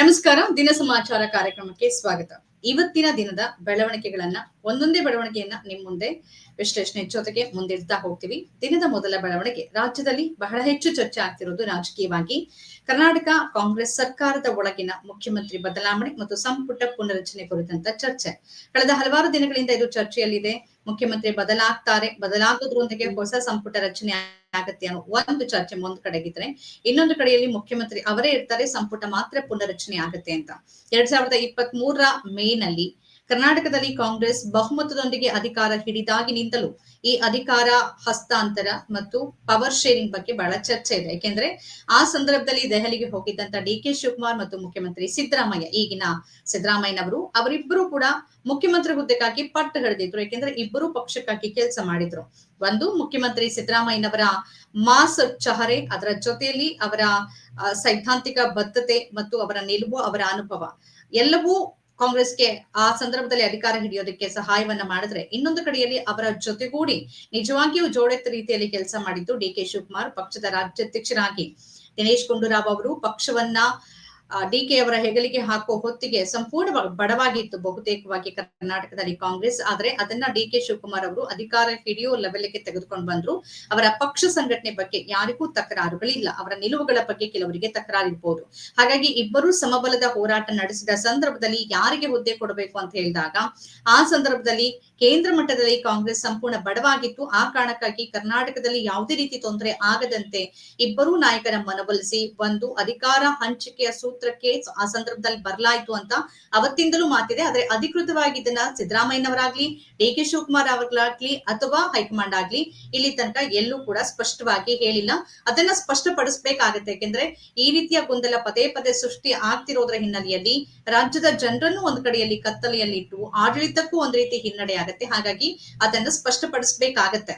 ನಮಸ್ಕಾರ. ದಿನ ಸಮಾಚಾರ ಕಾರ್ಯಕ್ರಮಕ್ಕೆ ಸ್ವಾಗತ. ಇವತ್ತಿನ ದಿನದ ಬೆಳವಣಿಗೆಗಳನ್ನ ಒಂದೊಂದೇ ಬೆಳವಣಿಗೆಯನ್ನ ನಿಮ್ ಮುಂದೆ ವಿಶ್ಲೇಷಣೆ ಜೊತೆಗೆ ಮುಂದಿಡ್ತಾ ಹೋಗ್ತೀವಿ. ದಿನದ ಮೊದಲ ಬೆಳವಣಿಗೆ, ರಾಜ್ಯದಲ್ಲಿ ಬಹಳ ಹೆಚ್ಚು ಚರ್ಚೆ ಆಗ್ತಿರೋದು ರಾಜಕೀಯವಾಗಿ ಕರ್ನಾಟಕ ಕಾಂಗ್ರೆಸ್ ಸರ್ಕಾರದ ಒಳಗಿನ ಮುಖ್ಯಮಂತ್ರಿ ಬದಲಾವಣೆ ಮತ್ತು ಸಂಪುಟ ಪುನರಚನೆ ಕುರಿತಂತ ಚರ್ಚೆ. ಕಳೆದ ಹಲವಾರು ದಿನಗಳಿಂದ ಇದು ಚರ್ಚೆಯಲ್ಲಿದೆ. ಮುಖ್ಯಮಂತ್ರಿ ಬದಲಾಗ್ತಾರೆ, ಬದಲಾಗೋದ್ರೊಂದಿಗೆ ಹೊಸ ಸಂಪುಟ ರಚನೆ ಆಗತ್ತೆ ಅನ್ನೋ ಒಂದು ಚರ್ಚೆ ಒಂದ್ ಕಡೆಗಿದ್ರೆ, ಇನ್ನೊಂದು ಕಡೆಯಲ್ಲಿ ಮುಖ್ಯಮಂತ್ರಿ ಅವರೇ ಇರ್ತಾರೆ, ಸಂಪುಟ ಮಾತ್ರ ಪುನರಚನೆ ಆಗತ್ತೆ ಅಂತ. 2023ರ ಮೇನಲ್ಲಿ ಕರ್ನಾಟಕದಲ್ಲಿ ಕಾಂಗ್ರೆಸ್ ಬಹುಮತದೊಂದಿಗೆ ಅಧಿಕಾರ ಹಿಡಿದಾಗಿನಿಂದಲೂ ಈ ಅಧಿಕಾರ ಹಸ್ತಾಂತರ ಮತ್ತು ಪವರ್ ಶೇರಿಂಗ್ ಬಗ್ಗೆ ಬಹಳ ಚರ್ಚೆ ಇದೆ. ಯಾಕೆಂದ್ರೆ ಆ ಸಂದರ್ಭದಲ್ಲಿ ದೆಹಲಿಗೆ ಹೋಗಿದ್ದಂತ ಡಿ.ಕೆ. ಶಿವಕುಮಾರ್ ಮತ್ತು ಮುಖ್ಯಮಂತ್ರಿ ಸಿದ್ದರಾಮಯ್ಯ, ಈಗಿನ ಸಿದ್ದರಾಮಯ್ಯನವರು, ಅವರಿಬ್ಬರು ಕೂಡ ಮುಖ್ಯಮಂತ್ರಿ ಹುದ್ದೆಗಾಗಿ ಪಟ್ಟು ಹಿಡಿದಿದ್ರು. ಯಾಕೆಂದ್ರೆ ಇಬ್ಬರು ಪಕ್ಷಕ್ಕಾಗಿ ಕೆಲಸ ಮಾಡಿದ್ರು. ಒಂದು, ಮುಖ್ಯಮಂತ್ರಿ ಸಿದ್ದರಾಮಯ್ಯನವರ ಮಾಸ್ ಚಹರೆ, ಅದರ ಜೊತೆಯಲ್ಲಿ ಅವರ ಸೈದ್ಧಾಂತಿಕ ಬದ್ಧತೆ ಮತ್ತು ಅವರ ನಿಲುವು, ಅವರ ಅನುಭವ ಎಲ್ಲವೂ ಕಾಂಗ್ರೆಸ್ಗೆ ಆ ಸಂದರ್ಭದಲ್ಲಿ ಅಧಿಕಾರ ಹಿಡಿಯೋದಕ್ಕೆ ಸಹಾಯವನ್ನ ಮಾಡಿದ್ರೆ, ಇನ್ನೊಂದು ಕಡೆಯಲ್ಲಿ ಅವರ ಜೊತೆಗೂಡಿ ನಿಜವಾಗಿಯೂ ಜೋಡೆತ್ತ ರೀತಿಯಲ್ಲಿ ಕೆಲಸ ಮಾಡಿದ್ದು ಡಿ.ಕೆ. ಶಿವಕುಮಾರ್. ಪಕ್ಷದ ರಾಜ್ಯಾಧ್ಯಕ್ಷರಾಗಿ ದಿನೇಶ್ ಗುಂಡೂರಾವ್ ಅವರು ಪಕ್ಷವನ್ನ ಡಿ.ಕೆ. ಅವರ ಹೆಗಲಿಗೆ ಹಾಕೋ ಹೊತ್ತಿಗೆ ಸಂಪೂರ್ಣ ಬಡವಾಗಿತ್ತು ಬಹುತೇಕವಾಗಿ ಕರ್ನಾಟಕದಲ್ಲಿ ಕಾಂಗ್ರೆಸ್. ಆದ್ರೆ ಅದನ್ನ ಡಿ.ಕೆ. ಶಿವಕುಮಾರ್ ಅವರು ಅಧಿಕಾರ ಹಿಡಿಯೋ ಲೆವೆಲ್ಗೆ ತೆಗೆದುಕೊಂಡು ಬಂದ್ರು. ಅವರ ಪಕ್ಷ ಸಂಘಟನೆ ಬಗ್ಗೆ ಯಾರಿಗೂ ತಕರಾರುಗಳಿಲ್ಲ. ಅವರ ನಿಲುವುಗಳ ಬಗ್ಗೆ ಕೆಲವರಿಗೆ ತಕರಾರಿರ್ಬೋದು. ಹಾಗಾಗಿ ಇಬ್ಬರು ಸಮಬಲದ ಹೋರಾಟ ನಡೆಸಿದ ಸಂದರ್ಭದಲ್ಲಿ ಯಾರಿಗೆ ಹುದ್ದೆ ಕೊಡಬೇಕು ಅಂತ ಹೇಳಿದಾಗ, ಆ ಸಂದರ್ಭದಲ್ಲಿ ಕೇಂದ್ರ ಮಟ್ಟದಲ್ಲಿ ಕಾಂಗ್ರೆಸ್ ಸಂಪೂರ್ಣ ಬಡವಾಗಿತ್ತು. ಆ ಕಾರಣಕ್ಕಾಗಿ ಕರ್ನಾಟಕದಲ್ಲಿ ಯಾವುದೇ ರೀತಿ ತೊಂದರೆ ಆಗದಂತೆ ಇಬ್ಬರೂ ನಾಯಕರ ಮನವೊಲಿಸಿ ಒಂದು ಅಧಿಕಾರ ಹಂಚಿಕೆಯ ಸೂತ್ರಕ್ಕೆ ಆ ಸಂದರ್ಭದಲ್ಲಿ ಬರಲಾಯ್ತು ಅಂತ ಅವತ್ತಿಂದಲೂ ಮಾತಿದೆ. ಆದ್ರೆ ಅಧಿಕೃತವಾಗಿ ಇದನ್ನ ಸಿದ್ದರಾಮಯ್ಯನವರಾಗ್ಲಿ, ಡಿ.ಕೆ. ಶಿವಕುಮಾರ್ ಅವರಾಗ್ಲಿ ಅಥವಾ ಹೈಕಮಾಂಡ್ ಆಗ್ಲಿ ಇಲ್ಲಿ ತನಕ ಎಲ್ಲೂ ಕೂಡ ಸ್ಪಷ್ಟವಾಗಿ ಹೇಳಿಲ್ಲ. ಅದನ್ನ ಸ್ಪಷ್ಟಪಡಿಸಬೇಕಾಗತ್ತೆ. ಯಾಕೆಂದ್ರೆ ಈ ರೀತಿಯ ಗೊಂದಲ ಪದೇ ಪದೇ ಸೃಷ್ಟಿ ಆಗ್ತಿರೋದ್ರ ಹಿನ್ನೆಲೆಯಲ್ಲಿ ರಾಜ್ಯದ ಜನರನ್ನು ಒಂದ್ ಕಡೆಯಲ್ಲಿ ಕತ್ತಲೆಯಲ್ಲಿಟ್ಟು ಆಡಳಿತಕ್ಕೂ ಒಂದ್ ರೀತಿ ಹಿನ್ನಡೆ ಆಗತ್ತೆ. ಹಾಗಾಗಿ ಅದನ್ನ ಸ್ಪಷ್ಟಪಡಿಸಬೇಕಾಗತ್ತೆ.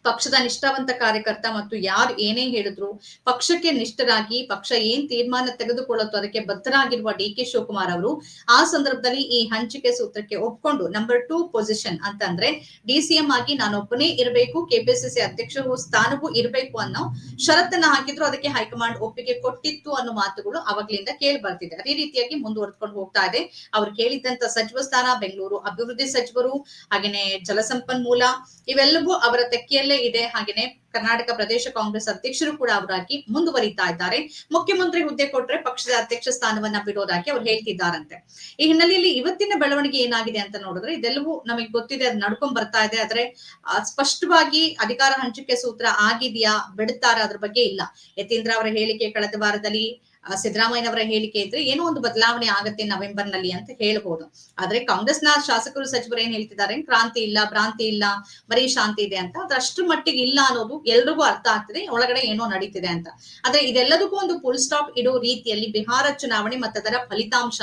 ಪಕ್ಷದ ನಿಷ್ಠಾವಂತ ಕಾರ್ಯಕರ್ತ ಮತ್ತು ಯಾರು ಏನೇ ಹೇಳಿದ್ರು ಪಕ್ಷಕ್ಕೆ ನಿಷ್ಠರಾಗಿ ಪಕ್ಷ ಏನ್ ತೀರ್ಮಾನ ತೆಗೆದುಕೊಳ್ಳುತ್ತೋ ಅದಕ್ಕೆ ಬದ್ಧರಾಗಿರುವ ಡಿ.ಕೆ. ಶಿವಕುಮಾರ್ ಅವರು ಆ ಸಂದರ್ಭದಲ್ಲಿ ಈ ಹಂಚಿಕೆ ಸೂತ್ರಕ್ಕೆ ಒಪ್ಕೊಂಡು ನಂಬರ್ 2 ಪೊಸಿಷನ್ ಅಂತಂದ್ರೆ ಡಿ.ಸಿ.ಎಂ ಆಗಿ ನಾನೊಬ್ಬನೇ ಇರಬೇಕು, ಕೆಪಿಸಿಸಿ ಅಧ್ಯಕ್ಷರು ಸ್ಥಾನವೂ ಇರಬೇಕು ಅನ್ನೋ ಷರತ್ತನ್ನ ಹಾಕಿದ್ರು. ಅದಕ್ಕೆ ಹೈಕಮಾಂಡ್ ಒಪ್ಪಿಗೆ ಕೊಟ್ಟಿತ್ತು ಅನ್ನೋ ಮಾತುಗಳು ಅವಾಗ್ಲಿಂದ ಕೇಳಿ ಬರ್ತಿದೆ. ಅದೇ ರೀತಿಯಾಗಿ ಮುಂದುವರೆದುಕೊಂಡು ಹೋಗ್ತಾ ಇದೆ. ಅವ್ರು ಕೇಳಿದಂತ ಸಚಿವ ಸ್ಥಾನ, ಬೆಂಗಳೂರು ಅಭಿವೃದ್ಧಿ ಸಚಿವರು, ಹಾಗೇನೆ ಜಲಸಂಪನ್ಮೂಲ, ಇವೆಲ್ಲವೂ ಅವರ ತೆಕ್ಕೆಯಲ್ಲೇ ಇದೆ. ಹಾಗೇನೆ ಕರ್ನಾಟಕ ಪ್ರದೇಶ ಕಾಂಗ್ರೆಸ್ ಅಧ್ಯಕ್ಷರು ಕೂಡ ಅವರಾಗಿ ಮುಂದುವರಿತಾ ಇದ್ದಾರೆ. ಮುಖ್ಯಮಂತ್ರಿ ಹುದ್ದೆ ಕೊಟ್ರೆ ಪಕ್ಷದ ಅಧ್ಯಕ್ಷ ಸ್ಥಾನವನ್ನ ಬಿಡೋದಾಗಿ ಅವ್ರು ಹೇಳ್ತಿದ್ದಾರಂತೆ. ಈ ಹಿನ್ನೆಲೆಯಲ್ಲಿ ಇವತ್ತಿನ ಬೆಳವಣಿಗೆ ಏನಾಗಿದೆ ಅಂತ ನೋಡಿದ್ರೆ, ಇದೆಲ್ಲವೂ ನಮಗೆ ಗೊತ್ತಿದೆ, ಅದು ನಡ್ಕೊಂಡ್ ಬರ್ತಾ ಇದೆ. ಆದ್ರೆ ಸ್ಪಷ್ಟವಾಗಿ ಅಧಿಕಾರ ಹಂಚಿಕೆ ಸೂತ್ರ ಆಗಿದೆಯಾ, ಬಿಡುತ್ತಾರ, ಅದ್ರ ಬಗ್ಗೆ ಇಲ್ಲ. ಯತೀಂದ್ರ ಅವರ ಹೇಳಿಕೆ ಕಳೆದ ವಾರದಲ್ಲಿ, ಸಿದ್ದರಾಮಯ್ಯನವರ ಹೇಳಿಕೆ ಇದ್ರೆ ಏನೋ ಒಂದು ಬದಲಾವಣೆ ಆಗತ್ತೆ ನವೆಂಬರ್ ನಲ್ಲಿ ಅಂತ ಹೇಳ್ಬಹುದು. ಆದ್ರೆ ಕಾಂಗ್ರೆಸ್ನ ಶಾಸಕರು, ಸಚಿವರು ಏನ್ ಹೇಳ್ತಿದ್ದಾರೆ, ಕ್ರಾಂತಿ ಇಲ್ಲ, ಭ್ರಾಂತಿ ಇಲ್ಲ, ಬರೀ ಶಾಂತಿ ಇದೆ ಅಂತ. ಅದ್ರ ಮಟ್ಟಿಗೆ ಇಲ್ಲ ಅನ್ನೋದು ಎಲ್ರಿಗೂ ಅರ್ಥ ಆಗ್ತಿದೆ, ಒಳಗಡೆ ಏನೋ ನಡೀತಿದೆ ಅಂತ. ಆದ್ರೆ ಇದೆಲ್ಲದಕ್ಕೂ ಒಂದು ಫುಲ್ ಸ್ಟಾಪ್ ಇಡೋ ರೀತಿಯಲ್ಲಿ ಬಿಹಾರ ಚುನಾವಣೆ ಮತ್ತು ಅದರ ಫಲಿತಾಂಶ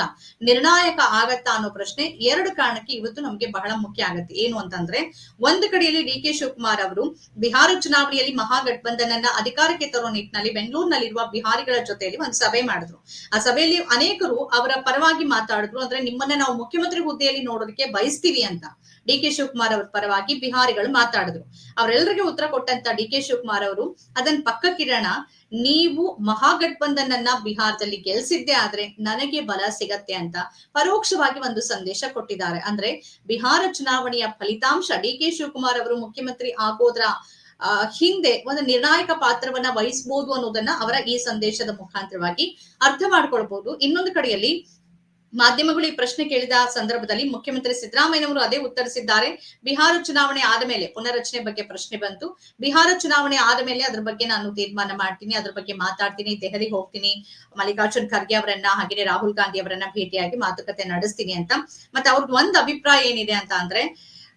ನಿರ್ಣಾಯಕ ಆಗತ್ತಾ ಅನ್ನೋ ಪ್ರಶ್ನೆ ಎರಡು ಕಾರಣಕ್ಕೆ ಇವತ್ತು ನಮ್ಗೆ ಬಹಳ ಮುಖ್ಯ ಆಗತ್ತೆ. ಏನು ಅಂತಂದ್ರೆ, ಒಂದು ಕಡೆಯಲ್ಲಿ ಡಿ.ಕೆ. ಶಿವಕುಮಾರ್ ಅವರು ಬಿಹಾರ ಚುನಾವಣೆಯಲ್ಲಿ ಮಹಾಗಠಬಂಧನನ್ನ ಅಧಿಕಾರಕ್ಕೆ ತರೋ ನಿಟ್ಟಿನಲ್ಲಿ ಬೆಂಗಳೂರಿನಲ್ಲಿರುವ ಬಿಹಾರಿಗಳ ಜೊತೆಯಲ್ಲಿ ಒಂದು ಸಭೆ ಮಾಡಿದ್ರು. ಆ ಸಭೆಯಲ್ಲಿ ಅನೇಕರು ಅವರ ಪರವಾಗಿ ಮಾತಾಡಿದ್ರು. ಅಂದ್ರೆ ನಿಮ್ಮನ್ನ ನಾವು ಮುಖ್ಯಮಂತ್ರಿ ಹುದ್ದೆಯಲ್ಲಿ ನೋಡೋದಕ್ಕೆ ಬಯಸ್ತೀವಿ ಅಂತ ಡಿ.ಕೆ. ಶಿವಕುಮಾರ್ ಅವರ ಪರವಾಗಿ ಬಿಹಾರಿಗಳು ಮಾತಾಡಿದ್ರು. ಅವರೆಲ್ಲರಿಗೆ ಉತ್ತರ ಕೊಟ್ಟಂತ ಡಿ.ಕೆ. ಶಿವಕುಮಾರ್ ಅವರು ಅದನ್ನ ಪಕ್ಕಕ್ಕಿಡೋಣ, ನೀವು ಮಹಾಗಠಬಂಧನನ್ನ ಬಿಹಾರದಲ್ಲಿ ಗೆಲ್ಸಿದ್ದೆ ಆದ್ರೆ ನನಗೆ ಬಲ ಸಿಗತ್ತೆ ಅಂತ ಪರೋಕ್ಷವಾಗಿ ಒಂದು ಸಂದೇಶ ಕೊಟ್ಟಿದ್ದಾರೆ. ಅಂದ್ರೆ ಬಿಹಾರ ಚುನಾವಣೆಯ ಫಲಿತಾಂಶ ಡಿ.ಕೆ. ಶಿವಕುಮಾರ್ ಅವರು ಮುಖ್ಯಮಂತ್ರಿ ಆಗೋದ್ರ ಹಿಂದೆ ಒಂದು ನಿರ್ಣಾಯಕ ಪಾತ್ರವನ್ನ ವಹಿಸಬಹುದು ಅನ್ನೋದನ್ನ ಅವರ ಈ ಸಂದೇಶದ ಮುಖಾಂತರವಾಗಿ ಅರ್ಥ ಮಾಡ್ಕೊಳ್ಬಹುದು. ಇನ್ನೊಂದು ಕಡೆಯಲ್ಲಿ ಮಾಧ್ಯಮಗಳು ಈ ಪ್ರಶ್ನೆ ಕೇಳಿದ ಸಂದರ್ಭದಲ್ಲಿ ಮುಖ್ಯಮಂತ್ರಿ ಸಿದ್ದರಾಮಯ್ಯನವರು ಅದೇ ಉತ್ತರಿಸಿದ್ದಾರೆ. ಬಿಹಾರ ಚುನಾವಣೆ ಆದ ಮೇಲೆ ಪುನರ್ರಚನೆ ಬಗ್ಗೆ ಪ್ರಶ್ನೆ ಬಂತು. ಬಿಹಾರ ಚುನಾವಣೆ ಆದ ಮೇಲೆ ಅದ್ರ ಬಗ್ಗೆ ನಾನು ತೀರ್ಮಾನ ಮಾಡ್ತೀನಿ, ಅದ್ರ ಬಗ್ಗೆ ಮಾತಾಡ್ತೀನಿ, ದೆಹಲಿಗೆ ಹೋಗ್ತೀನಿ, ಮಲ್ಲಿಕಾರ್ಜುನ್ ಖರ್ಗೆ ಅವರನ್ನ ಹಾಗೆ ರಾಹುಲ್ ಗಾಂಧಿ ಅವರನ್ನ ಭೇಟಿಯಾಗಿ ಮಾತುಕತೆ ನಡೆಸ್ತೀನಿ ಅಂತ. ಮತ್ತೆ ಅವ್ರದ್ದು ಒಂದು ಅಭಿಪ್ರಾಯ ಏನಿದೆ ಅಂತ ಅಂದ್ರೆ,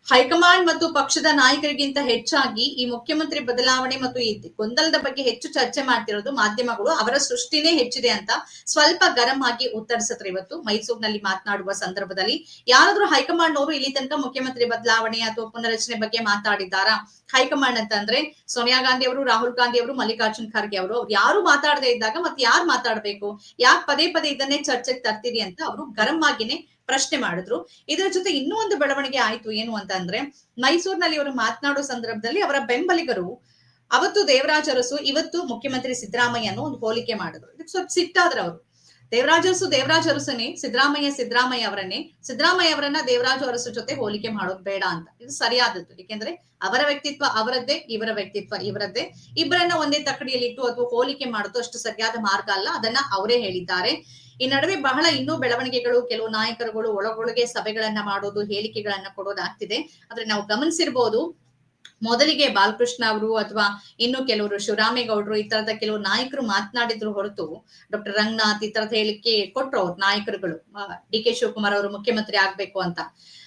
ಹೈಕಮಾಂಡ್ ಮತ್ತು ಪಕ್ಷದ ನಾಯಕರಿಗಿಂತ ಹೆಚ್ಚಾಗಿ ಈ ಮುಖ್ಯಮಂತ್ರಿ ಬದಲಾವಣೆ ಮತ್ತು ಈ ಗೊಂದಲದ ಬಗ್ಗೆ ಹೆಚ್ಚು ಚರ್ಚೆ ಮಾಡ್ತಿರೋದು ಮಾಧ್ಯಮಗಳು, ಅವರ ಸೃಷ್ಟಿನೇ ಹೆಚ್ಚಿದೆ ಅಂತ ಸ್ವಲ್ಪ ಗರಂ ಆಗಿ ಉತ್ತರಿಸಿದ್ರು. ಇವತ್ತು ಮೈಸೂರಿನಲ್ಲಿ ಮಾತನಾಡುವ ಸಂದರ್ಭದಲ್ಲಿ ಯಾರಾದ್ರೂ ಹೈಕಮಾಂಡ್ ಅವರು ಇಲ್ಲಿ ತನಕ ಮುಖ್ಯಮಂತ್ರಿ ಬದಲಾವಣೆ ಅಥವಾ ಪುನರಚನೆ ಬಗ್ಗೆ ಮಾತಾಡಿದ್ದಾರಾ? ಹೈಕಮಾಂಡ್ ಅಂತಂದ್ರೆ ಸೋನಿಯಾ ಗಾಂಧಿ ಅವರು, ರಾಹುಲ್ ಗಾಂಧಿ ಅವರು, ಮಲ್ಲಿಕಾರ್ಜುನ್ ಖರ್ಗೆ ಅವರು, ಅವ್ರು ಯಾರು ಮಾತಾಡದೇ ಇದ್ದಾಗ ಮತ್ತೆ ಯಾರು ಮಾತಾಡ್ಬೇಕು, ಯಾಕೆ ಪದೇ ಪದೇ ಇದನ್ನೇ ಚರ್ಚೆಗೆ ತರ್ತೀರಿ ಅಂತ ಅವರು ಗರಂ ಆಗಿನೇ ಪ್ರಶ್ನೆ ಮಾಡಿದ್ರು. ಇದರ ಜೊತೆ ಇನ್ನೂ ಒಂದು ಬೆಳವಣಿಗೆ ಆಯ್ತು. ಏನು ಅಂತಂದ್ರೆ, ಮೈಸೂರಿನಲ್ಲಿ ಅವರು ಮಾತನಾಡೋ ಸಂದರ್ಭದಲ್ಲಿ ಅವರ ಬೆಂಬಲಿಗರು ಅವತ್ತು ದೇವರಾಜ್ ಅರಸು, ಇವತ್ತು ಮುಖ್ಯಮಂತ್ರಿ ಸಿದ್ದರಾಮಯ್ಯ ಅನ್ನೋ ಒಂದು ಹೋಲಿಕೆ ಮಾಡಿದ್ರು. ಇದಕ್ಕೆ ಸ್ವಲ್ಪ ಸಿಟ್ಟಾದ್ರ ಅವರು. ದೇವರಾಜ ಅರಸುನೇ, ಸಿದ್ದರಾಮಯ್ಯ ಅವರನ್ನ ದೇವರಾಜು ಅರಸು ಜೊತೆ ಹೋಲಿಕೆ ಮಾಡೋದು ಬೇಡ ಅಂತ. ಇದು ಸರಿಯಾದದ್ದು. ಯಾಕೆಂದ್ರೆ ಅವರ ವ್ಯಕ್ತಿತ್ವ ಅವರದ್ದೇ, ಇವರ ವ್ಯಕ್ತಿತ್ವ ಇವರದ್ದೇ. ಇಬ್ಬರನ್ನ ಒಂದೇ ತಕ್ಕಡಿಯಲ್ಲಿ ಇಟ್ಟು ಅಥವಾ ಹೋಲಿಕೆ ಮಾಡೋದು ಅಷ್ಟು ಸರಿಯಾದ ಮಾರ್ಗ ಅಲ್ಲ. ಅದನ್ನ ಅವರೇ ಹೇಳಿದ್ದಾರೆ. ಈ ನಡುವೆ ಬಹಳ ಇನ್ನೂ ಬೆಳವಣಿಗೆಗಳು, ಕೆಲವು ನಾಯಕರುಗಳು ಒಳಗೊಳಗೆ ಸಭೆಗಳನ್ನ ಮಾಡೋದು, ಹೇಳಿಕೆಗಳನ್ನ ಕೊಡೋದಾಗ್ತಿದೆ. ಆದ್ರೆ ನಾವು ಗಮನಿಸಿರ್ಬೋದು, ಮೊದಲಿಗೆ ಬಾಲಕೃಷ್ಣ ಅವರು ಅಥವಾ ಇನ್ನು ಕೆಲವರು ಶಿವರಾಮೇಗೌಡರು ಈ ತರದ ಕೆಲವು ನಾಯಕರು ಮಾತನಾಡಿದ್ರು ಹೊರತು ಡಾಕ್ಟರ್ ರಂಗನಾಥ್ ಈ ತರದ ಹೇಳಿಕೆ ಕೊಟ್ರು ಅವ್ರ ನಾಯಕರುಗಳು. ಡಿ ಕೆ ಶಿವಕುಮಾರ್ ಅವರು ಮುಖ್ಯಮಂತ್ರಿ ಆಗ್ಬೇಕು ಅಂತ.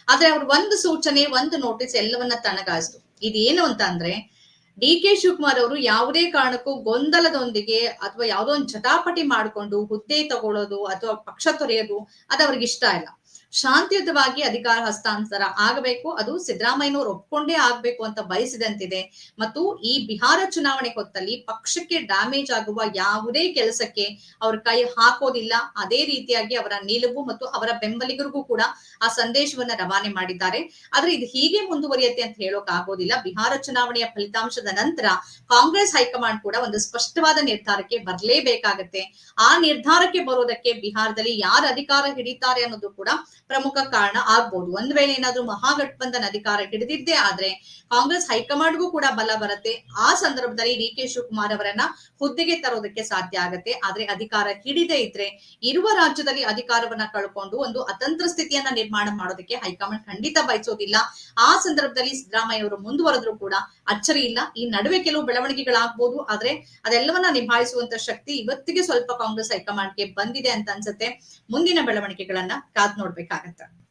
ಆದ್ರೆ ಅವ್ರ ಒಂದು ಸೂಚನೆ, ಒಂದು ನೋಟಿಸ್ ಎಲ್ಲವನ್ನ ತಣ್ಣಗಾಯಿಸ್ತು. ಇದೇನು ಅಂತ ಅಂದ್ರೆ, ಡಿ ಕೆ ಶಿವಕುಮಾರ್ ಅವರು ಯಾವುದೇ ಕಾರಣಕ್ಕೂ ಗೊಂದಲದೊಂದಿಗೆ ಅಥವಾ ಯಾವುದೋ ಒಂದು ಜಟಾಪಟಿ ಮಾಡ್ಕೊಂಡು ಹುದ್ದೆ ತಗೊಳ್ಳೋದು ಅಥವಾ ಪಕ್ಷ ತೊರೆಯೋದು ಅದು ಅವ್ರಿಗೆ ಇಷ್ಟ ಇಲ್ಲ. ಶಾಂತಿಯುತವಾಗಿ ಅಧಿಕಾರ ಹಸ್ತಾಂತರ ಆಗಬೇಕು, ಅದು ಸಿದ್ದರಾಮಯ್ಯನವರು ಒಪ್ಕೊಂಡೇ ಆಗ್ಬೇಕು ಅಂತ ಬಯಸಿದಂತಿದೆ. ಮತ್ತು ಈ ಬಿಹಾರ ಚುನಾವಣೆ ಹೊತ್ತಲ್ಲಿ ಪಕ್ಷಕ್ಕೆ ಡ್ಯಾಮೇಜ್ ಆಗುವ ಯಾವುದೇ ಕೆಲಸಕ್ಕೆ ಅವ್ರ ಕೈ ಹಾಕೋದಿಲ್ಲ. ಅದೇ ರೀತಿಯಾಗಿ ಅವರ ನಿಲುವು ಮತ್ತು ಅವರ ಬೆಂಬಲಿಗರಿಗೂ ಕೂಡ ಆ ಸಂದೇಶವನ್ನ ರವಾನೆ ಮಾಡಿದ್ದಾರೆ. ಆದ್ರೆ ಇದು ಹೀಗೆ ಮುಂದುವರಿಯುತ್ತೆ ಅಂತ ಹೇಳೋಕ್ ಆಗೋದಿಲ್ಲ. ಬಿಹಾರ ಚುನಾವಣೆಯ ಫಲಿತಾಂಶದ ನಂತರ ಕಾಂಗ್ರೆಸ್ ಹೈಕಮಾಂಡ್ ಕೂಡ ಒಂದು ಸ್ಪಷ್ಟವಾದ ನಿರ್ಧಾರಕ್ಕೆ ಬರಲೇಬೇಕಾಗತ್ತೆ. ಆ ನಿರ್ಧಾರಕ್ಕೆ ಬರೋದಕ್ಕೆ ಬಿಹಾರದಲ್ಲಿ ಯಾರು ಅಧಿಕಾರ ಹಿಡಿತಾರೆ ಅನ್ನೋದು ಕೂಡ ಪ್ರಮುಖ ಕಾರಣ ಆಗ್ಬಹುದು. ಒಂದ್ ವೇಳೆ ಏನಾದ್ರೂ ಮಹಾಗಠಬಂಧನ್ ಅಧಿಕಾರ ಹಿಡಿದಿದ್ದೇ ಆದ್ರೆ ಕಾಂಗ್ರೆಸ್ ಹೈಕಮಾಂಡ್ಗೂ ಕೂಡ ಬಲ ಬರುತ್ತೆ. ಆ ಸಂದರ್ಭದಲ್ಲಿ ಡಿ ಕೆ ಶಿವಕುಮಾರ್ ಅವರನ್ನ ಹುದ್ದೆಗೆ ತರೋದಕ್ಕೆ ಸಾಧ್ಯ ಆಗತ್ತೆ. ಆದ್ರೆ ಅಧಿಕಾರ ಹಿಡಿದೇ ಇದ್ರೆ ಇರುವ ರಾಜ್ಯದಲ್ಲಿ ಅಧಿಕಾರವನ್ನ ಕಳ್ಕೊಂಡು ಒಂದು ಅತಂತ್ರ ಸ್ಥಿತಿಯನ್ನ ನಿರ್ಮಾಣ ಮಾಡೋದಕ್ಕೆ ಹೈಕಮಾಂಡ್ ಖಂಡಿತ ಬಯಸೋದಿಲ್ಲ. ಆ ಸಂದರ್ಭದಲ್ಲಿ ಸಿದ್ದರಾಮಯ್ಯ ಅವರು ಮುಂದುವರೆದ್ರು ಕೂಡ ಅಚ್ಚರಿ ಇಲ್ಲ. ಈ ನಡುವೆ ಕೆಲವು ಬೆಳವಣಿಗೆಗಳಾಗ್ಬೋದು, ಆದ್ರೆ ಅದೆಲ್ಲವನ್ನ ನಿಭಾಯಿಸುವಂತ ಶಕ್ತಿ ಇವತ್ತಿಗೆ ಸ್ವಲ್ಪ ಕಾಂಗ್ರೆಸ್ ಹೈಕಮಾಂಡ್ಗೆ ಬಂದಿದೆ ಅಂತ ಅನ್ಸುತ್ತೆ. ಮುಂದಿನ ಬೆಳವಣಿಗೆಗಳನ್ನ ಕಾದ್ ನೋಡ್ಬೇಕಾಗತ್ತೆ.